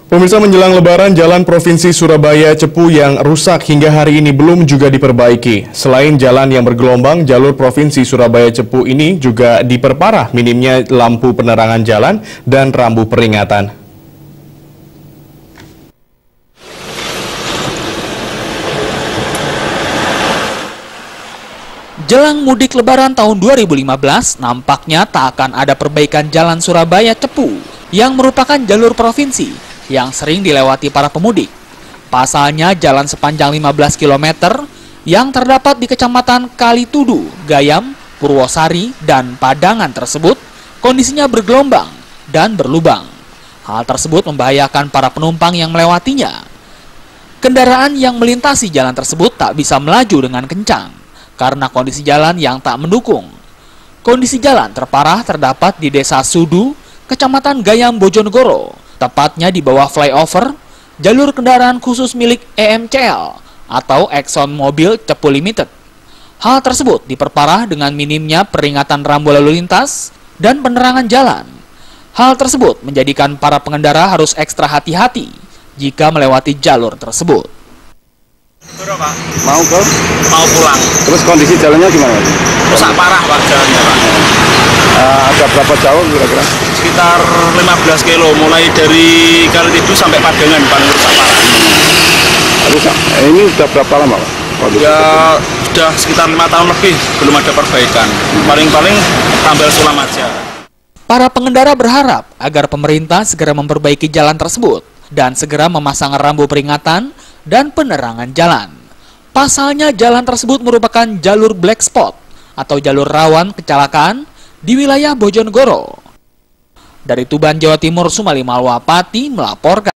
Pemirsa, menjelang Lebaran, jalan Provinsi Surabaya Cepu yang rusak hingga hari ini belum juga diperbaiki. Selain jalan yang bergelombang, jalur Provinsi Surabaya Cepu ini juga diperparah minimnya lampu penerangan jalan dan rambu peringatan. Jelang mudik Lebaran tahun 2015, nampaknya tak akan ada perbaikan jalan Surabaya Cepu yang merupakan jalur provinsi yang sering dilewati para pemudik. Pasalnya jalan sepanjang 15 km yang terdapat di Kecamatan Kalitudu, Gayam, Purwosari, dan Padangan tersebut kondisinya bergelombang dan berlubang. Hal tersebut membahayakan para penumpang yang melewatinya. Kendaraan yang melintasi jalan tersebut tak bisa melaju dengan kencang karena kondisi jalan yang tak mendukung. Kondisi jalan terparah terdapat di Desa Sudu, Kecamatan Gayam, Bojonegoro, tepatnya di bawah flyover jalur kendaraan khusus milik EMCL atau Exxon Mobil Cepu Limited. Hal tersebut diperparah dengan minimnya peringatan rambu lalu lintas dan penerangan jalan. Hal tersebut menjadikan para pengendara harus ekstra hati-hati jika melewati jalur tersebut. Pak. Mau pulang. Terus kondisi jalannya gimana? Rusak parah Pak jalannya Pak. Ada berapa jauh kira-kira? Sekitar 15 kilo, mulai dari Kalitudu sampai Padangan paling rusak parah. Rusak. Ini sudah berapa lama Pak? Ya sudah sekitar 5 tahun lebih belum ada perbaikan. Paling-paling tambal sulam aja. Para pengendara berharap agar pemerintah segera memperbaiki jalan tersebut dan segera memasang rambu peringatan dan penerangan jalan. Pasalnya jalan tersebut merupakan jalur black spot atau jalur rawan kecelakaan di wilayah Bojonegoro. Dari Tuban, Jawa Timur, Sumali Malwapati melaporkan.